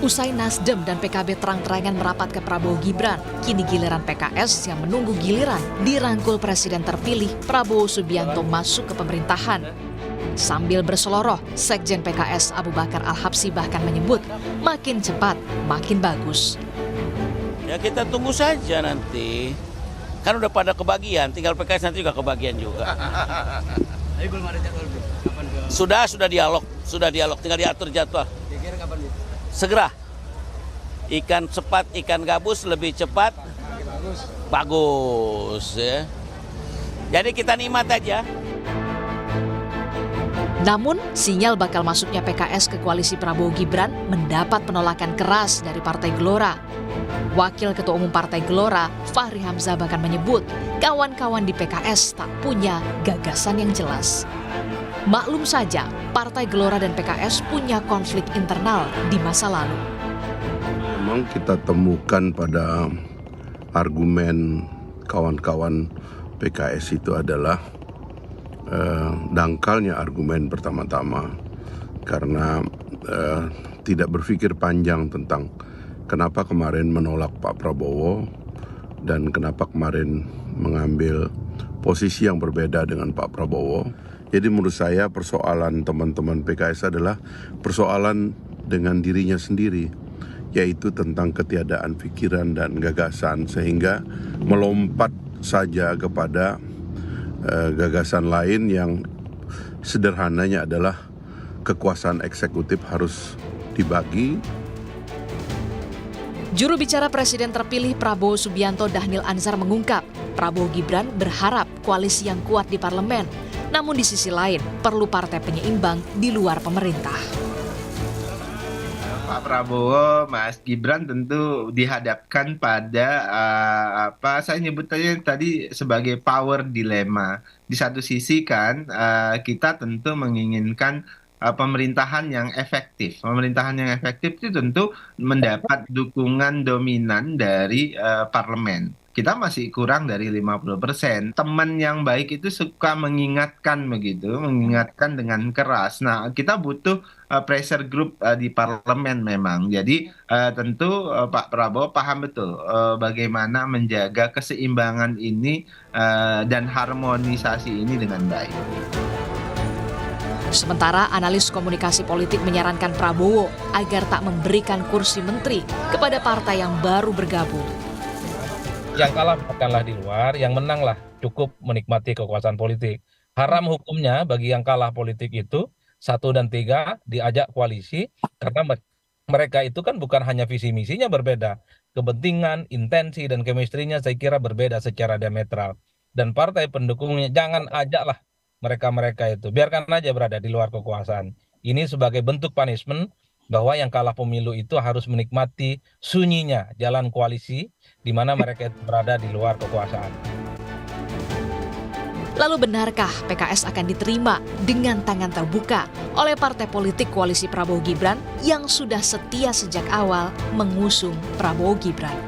Usai Nasdem dan PKB terang-terangan merapat ke Prabowo Gibran, kini giliran PKS yang menunggu giliran dirangkul Presiden terpilih Prabowo Subianto masuk ke pemerintahan. Sambil berseloroh, Sekjen PKS Abu Bakar Al-Habsyi bahkan menyebut makin cepat, makin bagus. Ya kita tunggu saja nanti. Kan udah pada kebagian, tinggal PKS nanti juga kebagian juga. Tapi belum ada jadwal, Bro. Kapan ke... Sudah dialog, tinggal diatur jadwal. Kira-kira kapan, Bro? Segera. Ikan cepat, ikan gabus lebih cepat, bagus ya. Jadi kita nikmat aja. Namun, sinyal bakal masuknya PKS ke koalisi Prabowo Gibran mendapat penolakan keras dari Partai Gelora. Wakil Ketua Umum Partai Gelora, Fahri Hamzah bahkan menyebut kawan-kawan di PKS tak punya gagasan yang jelas. Maklum saja, Partai Gelora dan PKS punya konflik internal di masa lalu. Memang kita temukan pada argumen kawan-kawan PKS itu adalah dangkalnya argumen pertama-tama karena tidak berpikir panjang tentang kenapa kemarin menolak Pak Prabowo dan kenapa kemarin mengambil posisi yang berbeda dengan Pak Prabowo. Jadi menurut saya persoalan teman-teman PKS adalah persoalan dengan dirinya sendiri, yaitu tentang ketiadaan pikiran dan gagasan sehingga melompat saja kepada gagasan lain yang sederhananya adalah kekuasaan eksekutif harus dibagi. Juru bicara Presiden terpilih Prabowo Subianto Dhanil Anzar mengungkap, Prabowo Gibran berharap koalisi yang kuat di parlemen, namun di sisi lain perlu partai penyeimbang di luar pemerintah. Pak Prabowo, Mas Gibran tentu dihadapkan pada saya nyebutnya tadi sebagai power dilema. Di satu sisi kan kita tentu menginginkan pemerintahan yang efektif. Pemerintahan yang efektif itu tentu mendapat dukungan dominan dari parlemen. Kita masih kurang dari 50%. Teman yang baik itu suka mengingatkan begitu, mengingatkan dengan keras. Nah, kita butuh pressure group di parlemen memang. Jadi tentu Pak Prabowo paham betul bagaimana menjaga keseimbangan ini dan harmonisasi ini dengan baik. Sementara analis komunikasi politik menyarankan Prabowo agar tak memberikan kursi menteri kepada partai yang baru bergabung. Yang kalah bukanlah di luar, yang menanglah cukup menikmati kekuasaan politik. Haram hukumnya bagi yang kalah politik itu 1 dan 3 diajak koalisi karena mereka itu kan bukan hanya visi misinya berbeda, kepentingan, intensi dan chemistry-nya saya kira berbeda secara diametral. Dan partai pendukungnya jangan ajaklah mereka-mereka itu, biarkan aja berada di luar kekuasaan. Ini sebagai bentuk punishment bahwa yang kalah pemilu itu harus menikmati sunyinya jalan koalisi di mana mereka itu berada di luar kekuasaan. Lalu benarkah PKS akan diterima dengan tangan terbuka oleh partai politik koalisi Prabowo Gibran yang sudah setia sejak awal mengusung Prabowo Gibran?